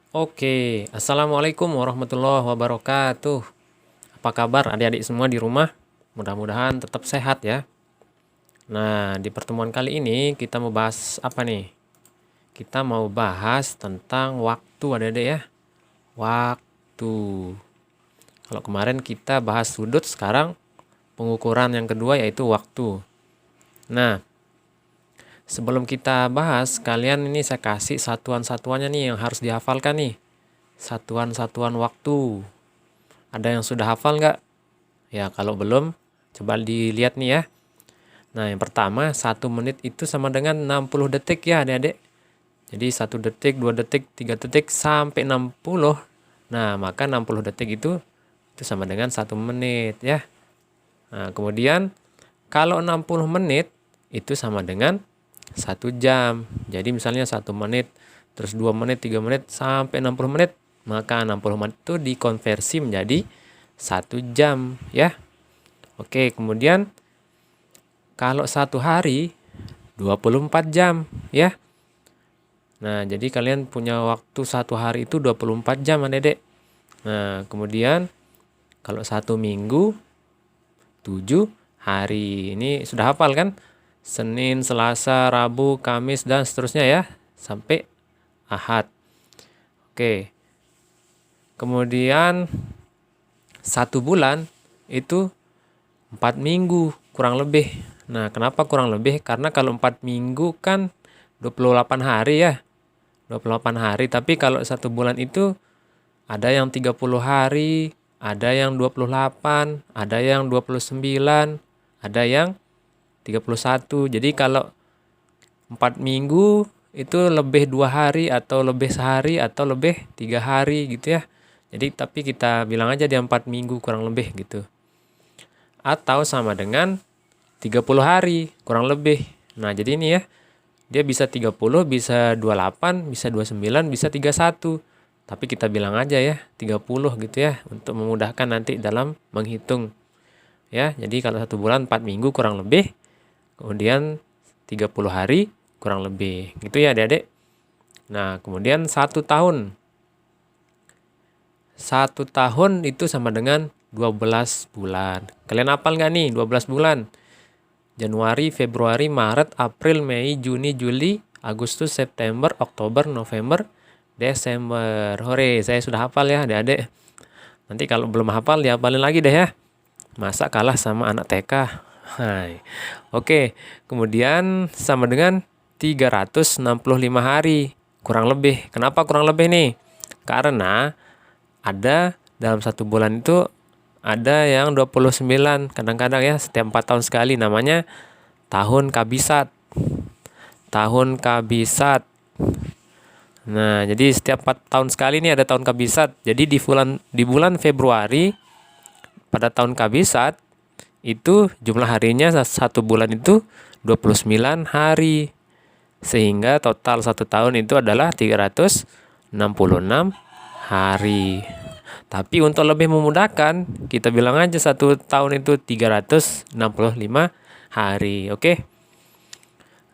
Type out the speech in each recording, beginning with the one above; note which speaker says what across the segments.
Speaker 1: Oke, Assalamualaikum warahmatullahi wabarakatuh. Apa kabar adik-adik semua di rumah? Mudah-mudahan tetap sehat ya. Nah, di pertemuan kali ini kita mau bahas apa nih? Kita mau bahas tentang waktu adik-adik ya. Waktu. Kalau kemarin kita bahas sudut, sekarang pengukuran yang kedua yaitu waktu. Nah, sebelum kita bahas, kalian ini saya kasih satuan-satuannya nih yang harus dihafalkan nih. Satuan-satuan waktu. Ada yang sudah hafal nggak? Ya, kalau belum, coba dilihat nih ya. Nah, yang pertama, 1 menit itu sama dengan 60 detik ya adik-adik. Jadi 1 detik, 2 detik, 3 detik, sampai 60. Nah, maka 60 detik itu sama dengan 1 menit ya. Nah, kemudian kalau 60 menit itu sama dengan 1 jam. Jadi misalnya 1 menit, terus 2 menit, 3 menit, sampai 60 menit. Maka 60 menit itu dikonversi menjadi 1 jam ya. Oke, kemudian kalau 1 hari 24 jam ya. Nah, jadi kalian punya waktu 1 hari itu 24 jam adik-adik. Nah, kemudian kalau 1 minggu 7 hari. Ini sudah hafal kan? Senin, Selasa, Rabu, Kamis, dan seterusnya ya. Sampai Ahad. Oke. Kemudian 1 bulan itu 4 minggu kurang lebih. Nah, kenapa kurang lebih? Karena kalau 4 minggu kan 28 hari ya. 28 hari, tapi kalau 1 bulan itu ada yang 30 hari, ada yang 28, ada yang 29, ada yang 31. Jadi kalau 4 minggu itu lebih 2 hari atau lebih sehari atau lebih 3 hari gitu ya. Jadi tapi kita bilang aja dia 4 minggu kurang lebih gitu. Atau sama dengan 30 hari kurang lebih. Nah, jadi ini ya. Dia bisa 30, bisa 28, bisa 29, bisa 31. Tapi kita bilang aja ya 30 gitu ya untuk memudahkan nanti dalam menghitung. Ya, jadi kalau 1 bulan 4 minggu kurang lebih, kemudian 30 hari kurang lebih. Gitu ya adik-adik. Nah, kemudian 1 tahun. 1 tahun itu sama dengan 12 bulan. Kalian hafal nggak nih 12 bulan? Januari, Februari, Maret, April, Mei, Juni, Juli, Agustus, September, Oktober, November, Desember. Hore, saya sudah hafal ya adik-adik. Nanti kalau belum hafal, dihafalin lagi deh ya. Masa kalah sama anak TK? Hai. Oke, kemudian sama dengan 365 hari. Kurang lebih. Kenapa kurang lebih nih? Karena ada dalam 1 bulan itu ada yang 29. Kadang-kadang ya setiap 4 tahun sekali namanya tahun kabisat. Tahun kabisat. Nah, jadi setiap 4 tahun sekali ini ada tahun kabisat. Jadi di bulan Februari pada tahun kabisat itu jumlah harinya 1 bulan itu 29 hari. Sehingga total 1 tahun itu adalah 366 hari. Tapi untuk lebih memudahkan, kita bilang aja 1 tahun itu 365 hari. Oke?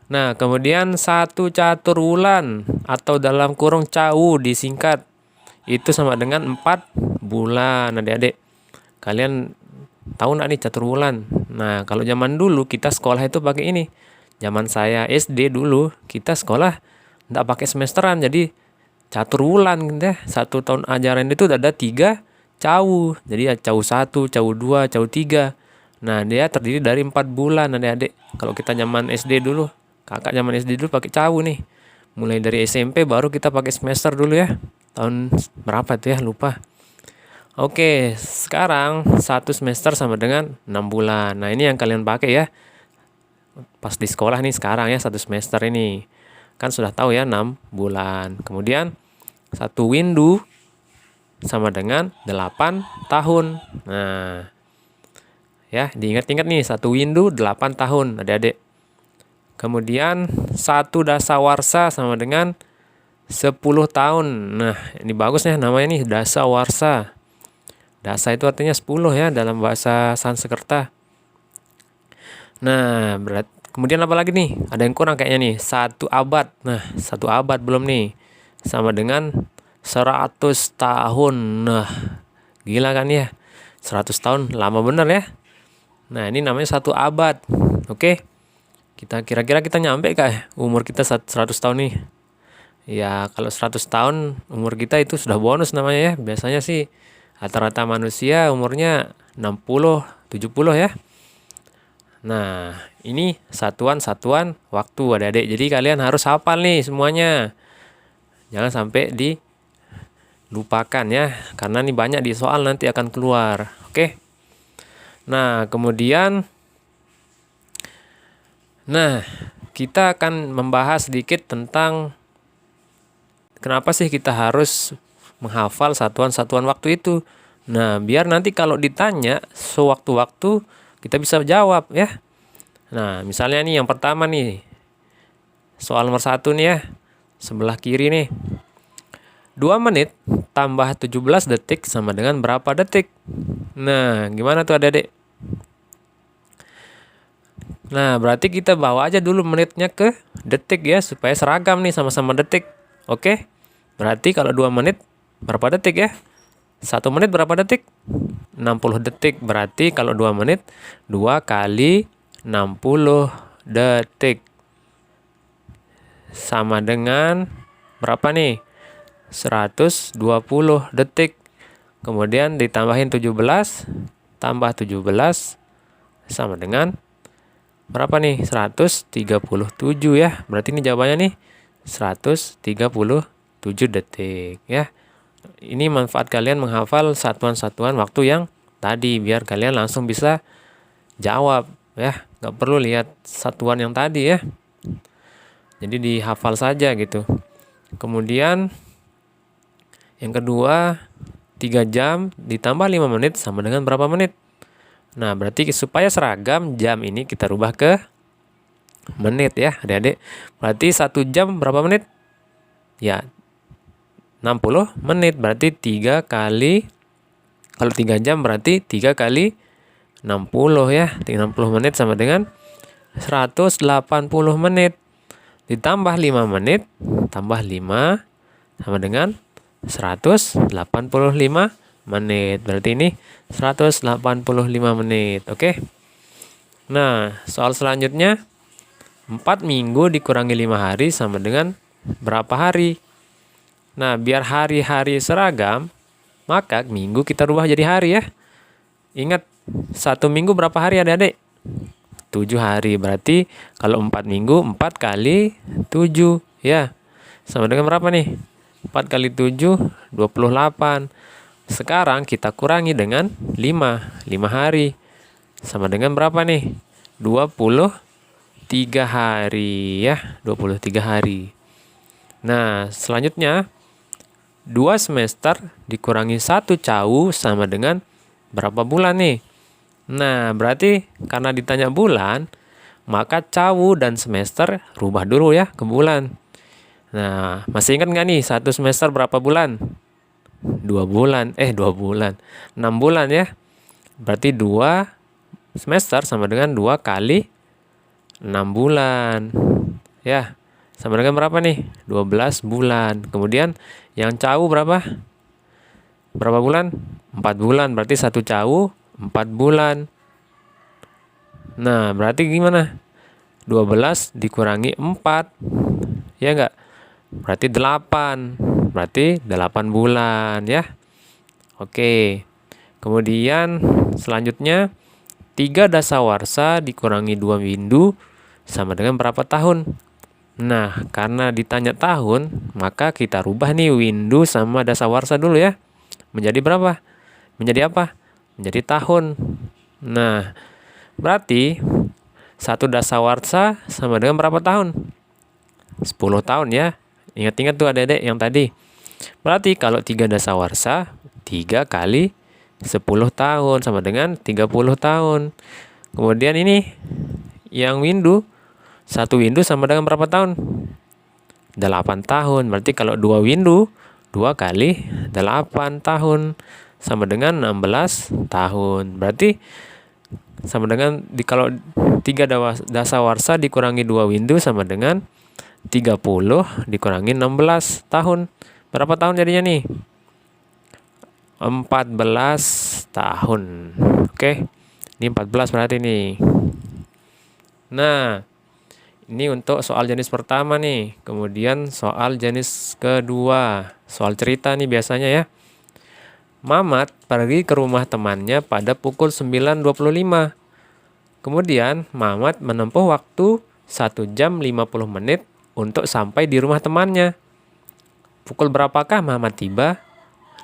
Speaker 1: Nah, kemudian 1 catur bulan atau dalam kurung CAW disingkat itu sama dengan 4 bulan adik-adik. Kalian tahu nggak nih catur bulan? Nah, kalau zaman dulu kita sekolah itu pakai ini. Zaman saya SD dulu kita sekolah nggak pakai semesteran, jadi catur bulan gitu ya. 1 tahun ajaran itu ada 3 CAW. Jadi ya CAW 1, CAW 2, CAW 3. Nah, dia terdiri dari 4 bulan adik-adik. Kalau kita zaman SD dulu, kakak zaman SD dulu pakai CAW nih. Mulai dari SMP baru kita pakai semester dulu ya. Tahun berapa tuh ya, lupa. Oke, sekarang 1 semester sama dengan 6 bulan. Nah, ini yang kalian pakai ya. Pas di sekolah nih sekarang ya 1 semester ini. Kan sudah tahu ya 6 bulan. Kemudian 1 window sama dengan 8 tahun. Nah, ya diingat-ingat nih 1 window 8 tahun adik-adik. Kemudian 1 dasawarsa sama dengan 10 tahun. Nah, ini bagus ya namanya nih dasawarsa. Dasa itu artinya 10 ya dalam bahasa Sanskerta. Nah, kemudian apa lagi nih? Ada yang kurang kayaknya nih. 1 abad. Nah, 1 abad belum nih. Sama dengan 100 tahun. Nah, gila kan ya? 100 tahun lama bener ya. Nah, ini namanya 1 abad. Oke. Kita kira-kira kita nyampe kah umur kita 100 tahun nih? Ya, kalau 100 tahun umur kita itu sudah bonus namanya ya. Biasanya sih rata-rata manusia umurnya 60, 70 ya. Nah, ini satuan-satuan waktu adik-adik. Jadi kalian harus hafal nih semuanya. Jangan sampai dilupakan ya. Karena ini banyak di soal nanti akan keluar. Oke. Nah, kemudian kita akan membahas sedikit tentang kenapa sih kita harus menghafal satuan-satuan waktu itu. Nah, biar nanti kalau ditanya sewaktu-waktu kita bisa jawab ya. Nah, misalnya nih yang pertama nih. Soal nomor 1 nih ya. Sebelah kiri nih. 2 menit tambah 17 detik sama dengan berapa detik? Nah, gimana tuh adik-adik? Nah, berarti kita bawa aja dulu menitnya ke detik ya, supaya seragam nih sama-sama detik. Oke? Berarti kalau 2 menit berapa detik ya? 1 menit berapa detik? 60 detik. Berarti kalau 2 menit 2 kali 60 detik. Sama dengan berapa nih? 120 detik. Kemudian ditambahin 17 tambah 17 sama dengan berapa nih? 137 ya. Berarti ini jawabannya nih 137 detik ya. Ini manfaat kalian menghafal satuan-satuan waktu yang tadi biar kalian langsung bisa jawab ya. Gak perlu lihat satuan yang tadi ya. Jadi dihafal saja gitu. Kemudian yang kedua, 3 jam ditambah 5 menit sama dengan berapa menit? Nah, berarti supaya seragam jam ini kita rubah ke menit ya, adik-adik. Berarti 1 jam berapa menit? Ya, 60 menit. Berarti 3 kali, kalau 3 jam berarti 3 kali 60 ya. 60 menit sama dengan 180 menit. Ditambah 5 menit, tambah 5 sama dengan 185 menit. Berarti ini 185 menit. Oke. Nah, soal selanjutnya 4 minggu dikurangi 5 hari sama dengan berapa hari? Nah, biar hari-hari seragam, maka minggu kita rubah jadi hari ya. Ingat, 1 minggu berapa hari adik-adik? 7 hari. Berarti kalau 4 minggu 4 kali 7 ya. Sama dengan berapa nih? 4 kali 7 28. Sekarang kita kurangi dengan 5 hari. Sama dengan berapa nih? 23 hari ya. 23 hari. Nah, selanjutnya 2 semester dikurangi 1 CAU sama dengan berapa bulan nih? Nah, berarti karena ditanya bulan, maka CAU dan semester rubah dulu ya ke bulan. Nah, masih ingat nggak nih 1 semester berapa bulan? 2 bulan. 2 bulan. 6 bulan ya. Berarti 2 semester sama dengan 2 kali 6 bulan. Ya, sama dengan berapa nih? 12 bulan. Kemudian yang CAU berapa? Berapa bulan? 4 bulan. Berarti 1 CAU 4 bulan. Nah, berarti gimana? 12 dikurangi 4. Ya enggak? Berarti 8. Berarti 8 bulan ya. Oke. Kemudian selanjutnya 3 dasawarsa dikurangi 2 windu sama dengan berapa tahun? Nah, karena ditanya tahun, maka kita rubah nih windu sama dasawarsa dulu ya. Menjadi berapa? Menjadi apa? Menjadi tahun. Nah, berarti 1 dasawarsa sama dengan berapa tahun? 10 tahun ya. Ingat-ingat tuh adik-adik yang tadi. Berarti kalau 3 dasawarsa, 3 kali 10 tahun sama dengan 30 tahun. Kemudian ini yang windu, 1 windu sama dengan berapa tahun? 8 tahun. Berarti kalau 2 windu, 2 kali 8 tahun sama dengan 16 tahun. Berarti sama dengan kalau 3 dasawarsa dikurangi 2 windu sama dengan 30 dikurangi 16 tahun. Berapa tahun jadinya nih? 14 tahun. Oke. Ini 14 berarti nih. Nah, ini untuk soal jenis pertama nih. Kemudian soal jenis kedua. Soal cerita nih biasanya ya. Mamat pergi ke rumah temannya pada pukul 9.25. Kemudian Mamat menempuh waktu 1 jam 50 menit untuk sampai di rumah temannya. Pukul berapakah Mamat tiba?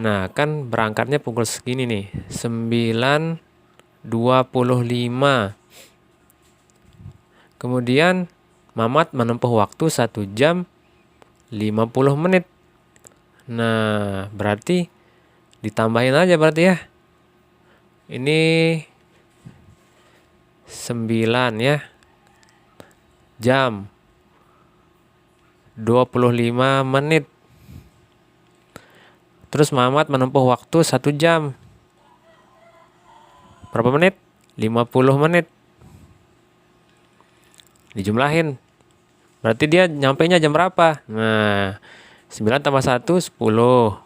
Speaker 1: Nah, kan berangkatnya pukul segini nih. 9.25. Kemudian Mamat menempuh waktu 1 jam 50 menit. Nah, berarti ditambahin aja berarti ya. Ini 9 ya. Jam 25 menit. Terus Mamat menempuh waktu 1 jam. Berapa menit? 50 menit. Dijumlahin. Berarti dia nyampainya jam berapa? Nah, 9 tambah 1, 10.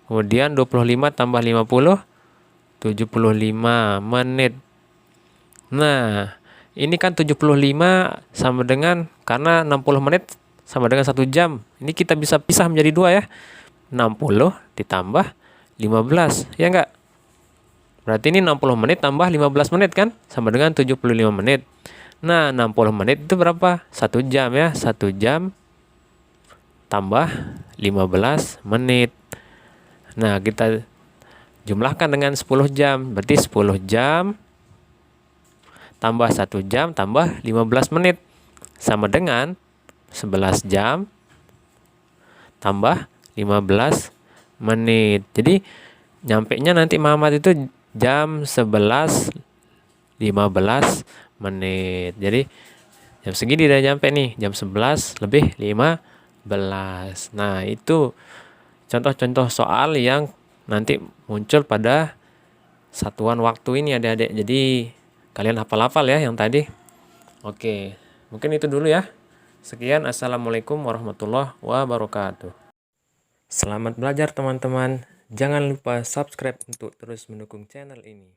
Speaker 1: Kemudian 25 tambah 50, 75 menit. Nah, ini kan 75 sama dengan, karena 60 menit sama dengan 1 jam. Ini kita bisa pisah menjadi 2 ya. 60 ditambah 15, ya enggak? Berarti ini 60 menit tambah 15 menit kan? Sama dengan 75 menit. Nah, 60 menit itu berapa? 1 jam ya. 1 jam tambah 15 menit. Nah, kita jumlahkan dengan 10 jam. Berarti 10 jam tambah 1 jam tambah 15 menit. Sama dengan 11 jam tambah 15 menit. Jadi, nyampenya nanti Mamat itu jam 11.15 menit. Jadi, jam segini udah nyampe nih. Jam 11 lebih 15. Nah, itu contoh-contoh soal yang nanti muncul pada satuan waktu ini adik-adik. Jadi kalian hafal-hafal ya yang tadi. Oke, mungkin itu dulu ya. Sekian, assalamualaikum warahmatullahi wabarakatuh. Selamat belajar teman-teman. Jangan lupa subscribe untuk terus mendukung channel ini.